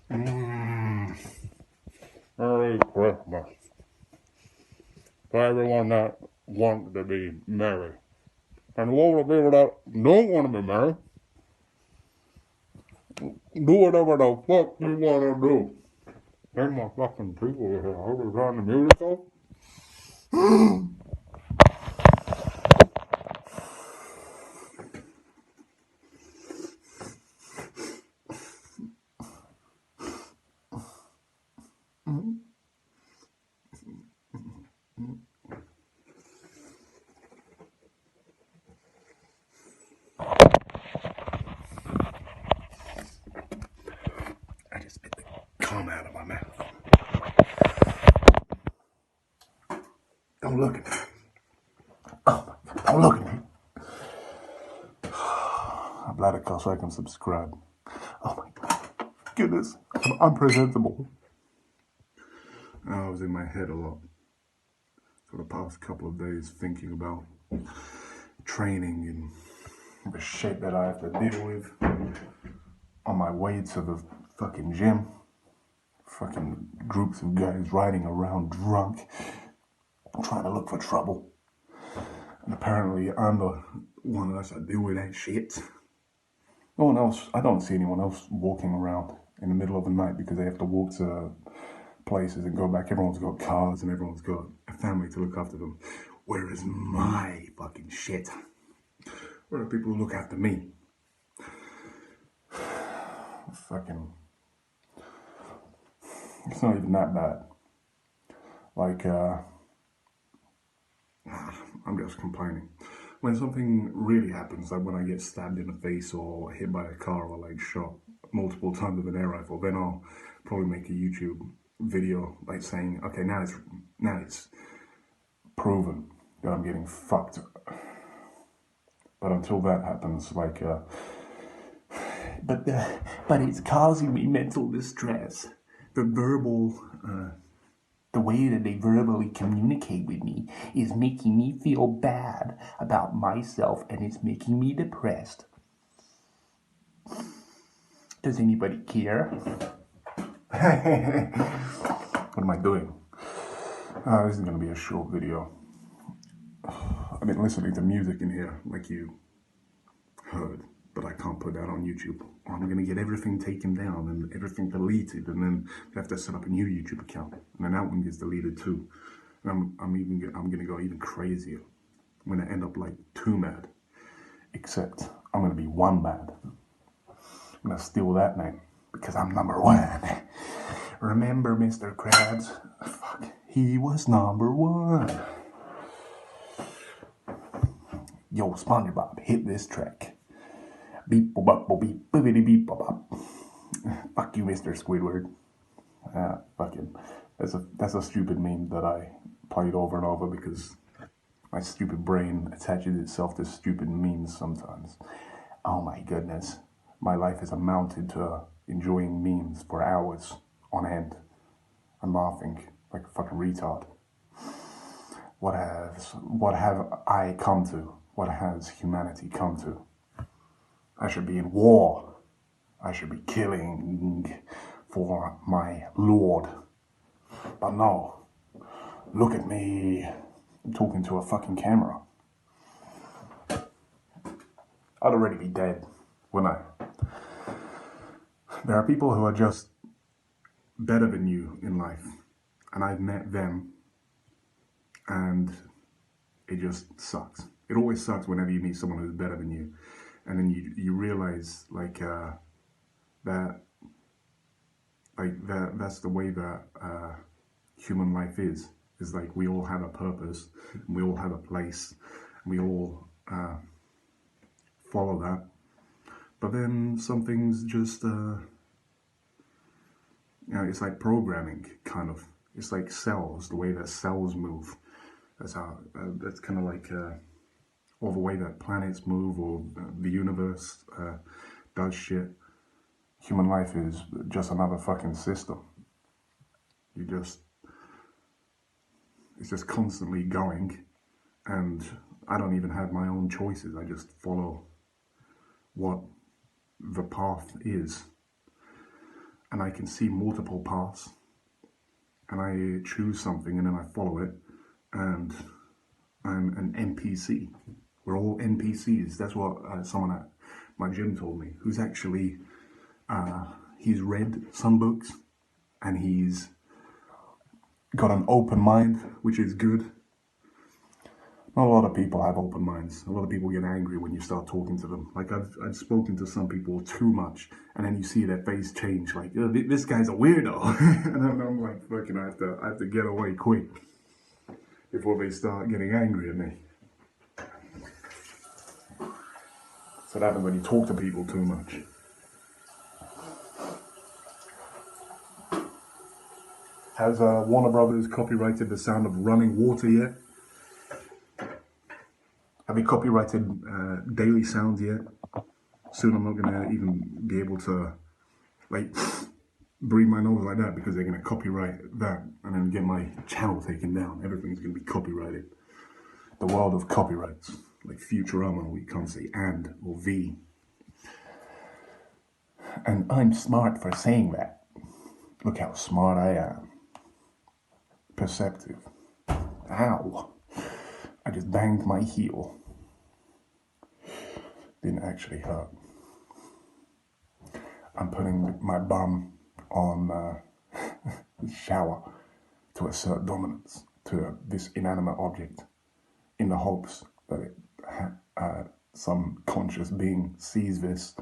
Merry Christmas. For everyone that wants to be merry. And all the people that don't want to be merry, do whatever the fuck you want to do. There's my fucking people here. I hope they're on the music off. I just spit the cum out of my mouth. Don't look at me. Oh, don't look at me. Bladder so I can subscribe. Oh my goodness. I'm presentable. I was in my head a lot for the past couple of days thinking about training and the shit that I have to deal with on my way to the fucking gym. Fucking groups of guys riding around drunk, trying to look for trouble. And apparently I'm the one that has to deal with that shit. No one else, I don't see anyone else walking around in the middle of the night because they have to walk to places and go back. Everyone's got cars and everyone's got a family to look after them. Where is my fucking shit? Where are the people who look after me? Fucking, it's not even that bad. Like, I'm just complaining. When something really happens, like when I get stabbed in the face or hit by a car or like shot multiple times with an air rifle, then I'll probably make a YouTube video like saying, okay, now it's proven that I'm getting fucked. But until that happens, like, but it's causing me mental distress. The verbal, the way that they verbally communicate with me is making me feel bad about myself, and it's making me depressed. Does anybody care? What am I doing? This is going to be a short video. I've been listening to music in here, like you heard, but I can't put that on YouTube. I'm going to get everything taken down and everything deleted, and then I have to set up a new YouTube account, and then that one gets deleted too. And I'm going to go even crazier. I'm going to end up like 2 mad, except I'm going to be 1 mad. I'm going to steal that name because I'm number 1. Remember Mr. Krabs? Fuck, he was number 1. Yo, SpongeBob, hit this track. Beep bop beep boopity beep bop. Fuck you, Mr. Squidward. Fucking, that's a stupid meme that I played over and over because my stupid brain attaches itself to stupid memes sometimes. Oh my goodness, my life has amounted to enjoying memes for hours on end and laughing like a fucking retard. What have I come to? What has humanity come to? I should be in war. I should be killing for my Lord. But no, look at me. I'm talking to a fucking camera. I'd already be dead, wouldn't I? There are people who are just better than you in life, and I've met them, and it just sucks. It always sucks whenever you meet someone who's better than you, and then you realize like that's the way that human life is. Is like we all have a purpose, and we all have a place, and we all follow that. But then some things just it's like programming, kind of. It's like cells, the way that cells move. That's how. That's kind of like, or the way that planets move, or the universe does shit. Human life is just another fucking system. It's just constantly going, and I don't even have my own choices. I just follow what the path is. and I can see multiple paths, and I choose something and then I follow it, and I'm an NPC. We're all NPCs. That's what someone at my gym told me, who's actually, he's read some books, and he's got an open mind, which is good. Not a lot of people have open minds. A lot of people get angry when you start talking to them. Like I've spoken to some people too much, and then you see their face change. Like, oh, this guy's a weirdo, and I'm like, fucking, I have to get away quick before they start getting angry at me. So that happens when you talk to people too much. Has Warner Brothers copyrighted the sound of running water yet? Have they copyrighted daily sounds yet? Soon I'm not gonna even be able to like breathe my nose like that because they're gonna copyright that and then get my channel taken down. Everything's gonna be copyrighted. The world of copyrights, like Futurama, we can't say and or the. And I'm smart for saying that. Look how smart I am. Perceptive. Ow. I just banged my heel. Didn't actually hurt. I'm putting my bum on the shower to assert dominance to this inanimate object in the hopes that some conscious being sees this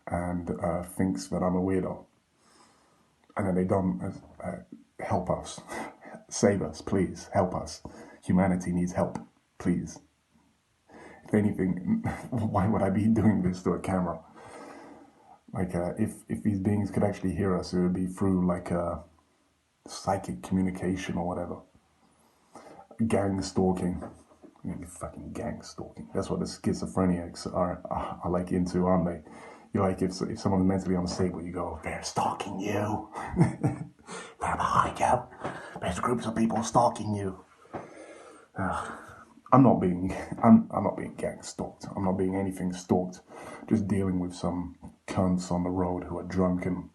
and thinks that I'm a weirdo. And then they don't help us. Save us, please. Help us. Humanity needs help, please. If anything, why would I be doing this to a camera? Like, if these beings could actually hear us, it would be through, like, psychic communication or whatever. Gang stalking. Fucking gang stalking. That's what the schizophrenics are like into, aren't they? You're like, if someone's mentally unstable, you go, they're stalking you. They're behind you. There's groups of people stalking you. I'm not being gang stalked. I'm not being anything stalked. Just dealing with some cunts on the road who are drunk and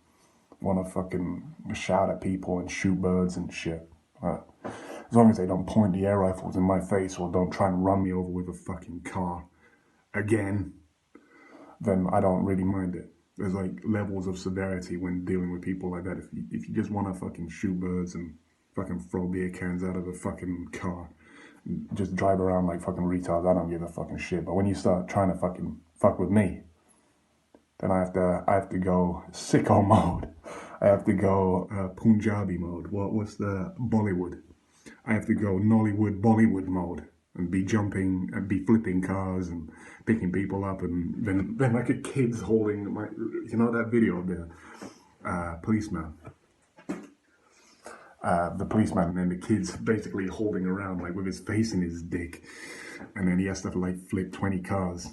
want to fucking shout at people and shoot birds and shit. As long as they don't point the air rifles in my face or don't try and run me over with a fucking car again, then I don't really mind it. There's like levels of severity when dealing with people like that. If you just want to fucking shoot birds and fucking throw beer cans out of a fucking car, just drive around like fucking retards, I don't give a fucking shit. But when you start trying to fucking fuck with me, then I have to go sicko mode. I have to go Punjabi mode. What's the Bollywood? I have to go Nollywood Bollywood mode and be jumping and be flipping cars and picking people up, and then like a kid's holding my, you know that video of the policeman. The policeman and the kid's basically holding around like with his face in his dick, and then he has to like flip 20 cars,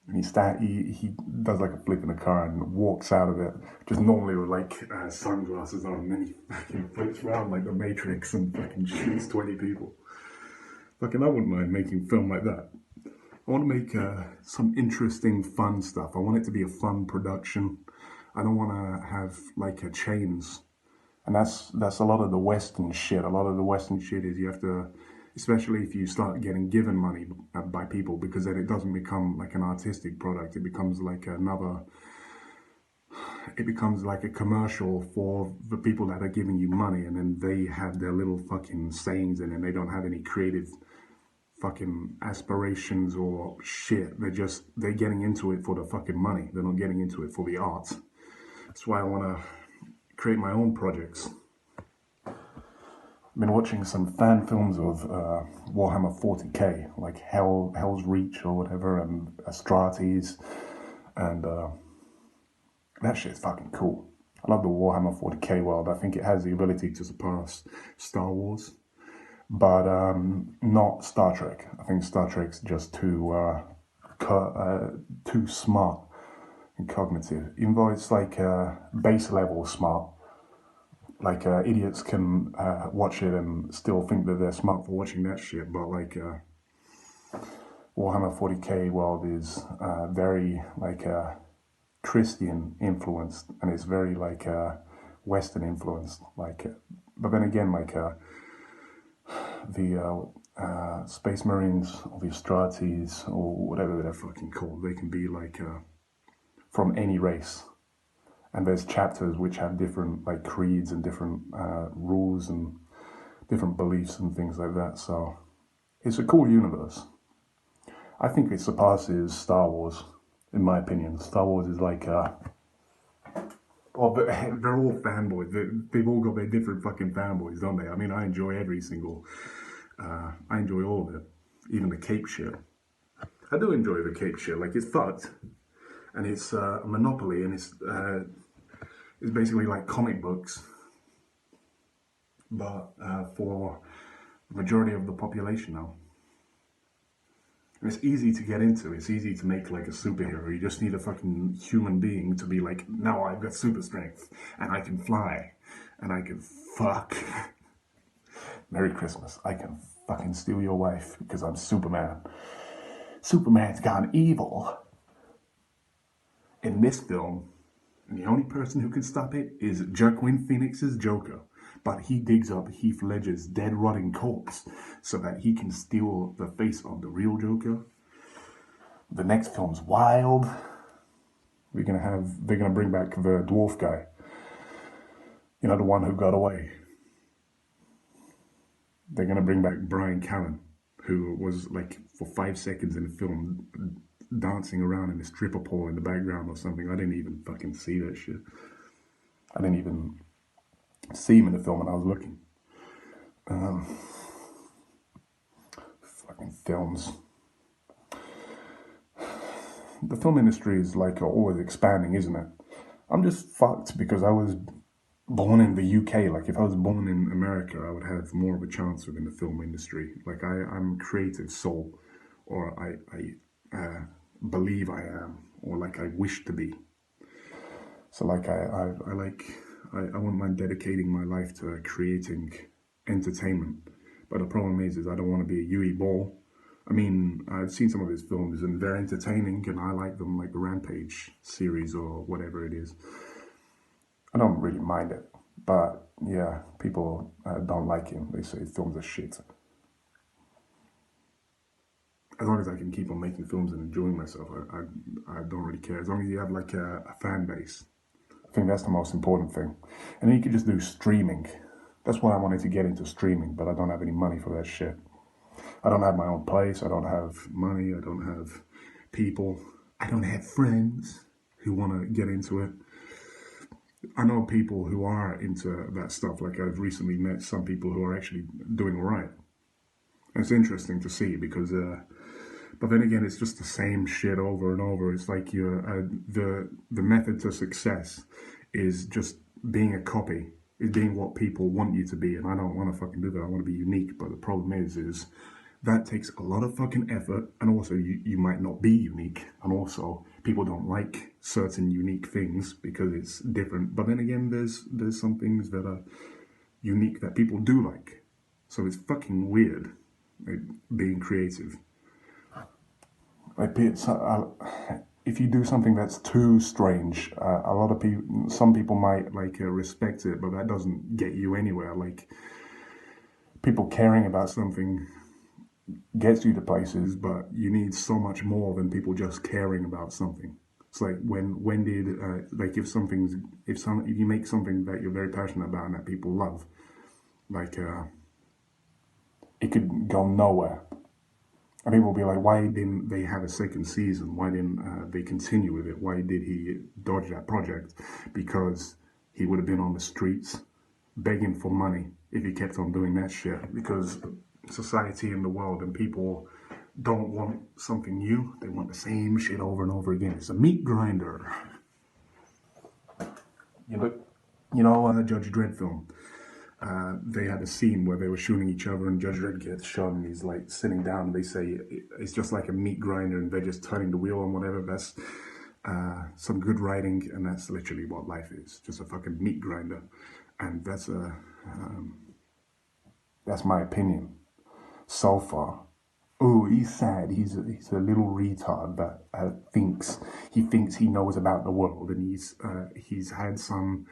and he does like a flip in a car and walks out of it just normally with like sunglasses on, and then he fucking flips around like the Matrix and fucking shoots 20 people. Fucking I wouldn't mind making film like that. I want to make some interesting fun stuff. I want it to be a fun production. I don't want to have like chains. And that's a lot of the Western shit. A lot of the Western shit is you have to, especially if you start getting given money by people, because then it doesn't become like an artistic product. It becomes like a commercial for the people that are giving you money, and then they have their little fucking sayings in it, and they don't have any creative fucking aspirations or shit. They're getting into it for the fucking money. They're not getting into it for the art. That's why I want to create my own projects. I've been watching some fan films of Warhammer 40k, like Hell's Reach or whatever, and Astartes, and that shit's fucking cool. I love the Warhammer 40k world. I think it has the ability to surpass Star Wars, but not Star Trek. I think Star Trek's just too smart and cognitive, even though it's like base level smart. Like idiots can watch it and still think that they're smart for watching that shit, but like Warhammer 40k world is very like Christian influenced, and it's very like Western influenced. Like, but then again, like the Space Marines or the Astrates or whatever they're fucking called, they can be like from any race. And there's chapters which have different like creeds and different rules and different beliefs and things like that. So it's a cool universe. I think it surpasses Star Wars, in my opinion. Star Wars is like, well, they're all fanboys. They've all got their different fucking fanboys, don't they? I mean, I enjoy every single, I enjoy all of it, even the cape shit. I do enjoy the cape shit. Like, it's fucked, and it's a monopoly, and it's basically like comic books, but for the majority of the population now. And it's easy to get into. It's easy to make like a superhero. You just need a fucking human being to be like, now I've got super strength, and I can fly, and I can fuck. Merry Christmas. I can fucking steal your wife because I'm Superman. Superman's gone evil. In this film, and the only person who can stop it is Joaquin Phoenix's Joker. But he digs up Heath Ledger's dead, rotting corpse so that he can steal the face of the real Joker. The next film's wild. They're gonna bring back the dwarf guy. You know, the one who got away. They're gonna bring back Brian Callen, who was like for 5 seconds in the film dancing around in a stripper pole in the background or something. I didn't even fucking see that shit. I didn't even see him in the film when I was looking. Fucking films. The film industry is like always expanding, isn't it? I'm just fucked because I was born in the UK. Like, if I was born in America, I would have more of a chance within the film industry. Like, I'm a creative soul, or I believe I am, or like I wish to be. So like I wouldn't mind dedicating my life to creating entertainment. But the problem is I don't want to be a Yui Ball. I mean, I've seen some of his films and they're entertaining and I like them, like the Rampage series or whatever it is. I don't really mind it. But yeah, people don't like him. They say films are shit. As long as I can keep on making films and enjoying myself, I don't really care. As long as you have like a fan base. I think that's the most important thing. And then you could just do streaming. That's why I wanted to get into streaming, but I don't have any money for that shit. I don't have my own place. I don't have money. I don't have people. I don't have friends who want to get into it. I know people who are into that stuff. Like, I've recently met some people who are actually doing all right. And it's interesting to see because, but then again, it's just the same shit over and over. It's like the method to success is just being a copy, is being what people want you to be. And I don't want to fucking do that. I want to be unique. But the problem is that takes a lot of fucking effort. And also you might not be unique. And also people don't like certain unique things because it's different. But then again, there's some things that are unique that people do like. So it's fucking weird, like, being creative. Like, if you do something that's too strange, a lot of people, some people might like respect it, but that doesn't get you anywhere. Like, people caring about something gets you to places, but you need so much more than people just caring about something. It's like when did like if you make something that you're very passionate about and that people love, like it could go nowhere. And people will be like, why didn't they have a second season? Why didn't they continue with it? Why did he dodge that project? Because he would have been on the streets begging for money if he kept on doing that shit. Because society and the world and people don't want something new. They want the same shit over and over again. It's a meat grinder. You know, Judge Dredd film. They had a scene where they were shooting each other and Judge Dredd gets shot and he's like sitting down and they say it's just like a meat grinder and they're just turning the wheel and whatever. That's some good writing, and that's literally what life is. Just a fucking meat grinder. And that's my opinion so far. Oh, he's sad. He's a little retard that he thinks he knows about the world, and he's had some.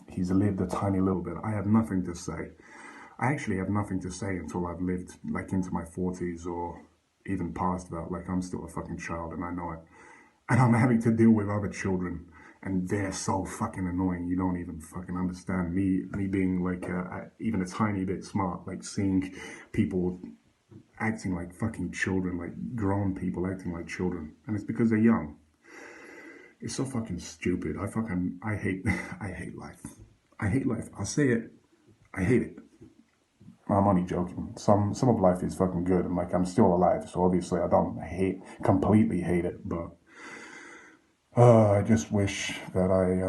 He's lived a tiny little bit. I have nothing to say. I actually have nothing to say until I've lived like into my 40s or even past that. Like I'm still a fucking child and I know it. And I'm having to deal with other children and they're so fucking annoying. You don't even fucking understand me being like even a tiny bit smart, like seeing people acting like fucking children, like grown people acting like children. And it's because they're young. It's so fucking stupid. I hate I hate life. I hate life. I'll say it. I hate it. I'm only joking. Some of life is fucking good, and like I'm still alive, so obviously I don't completely hate it. But I just wish that I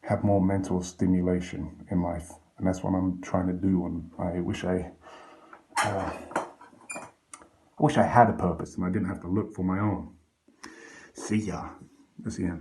have more mental stimulation in life, and that's what I'm trying to do. And I wish I had a purpose, and I didn't have to look for my own. See ya. See ya.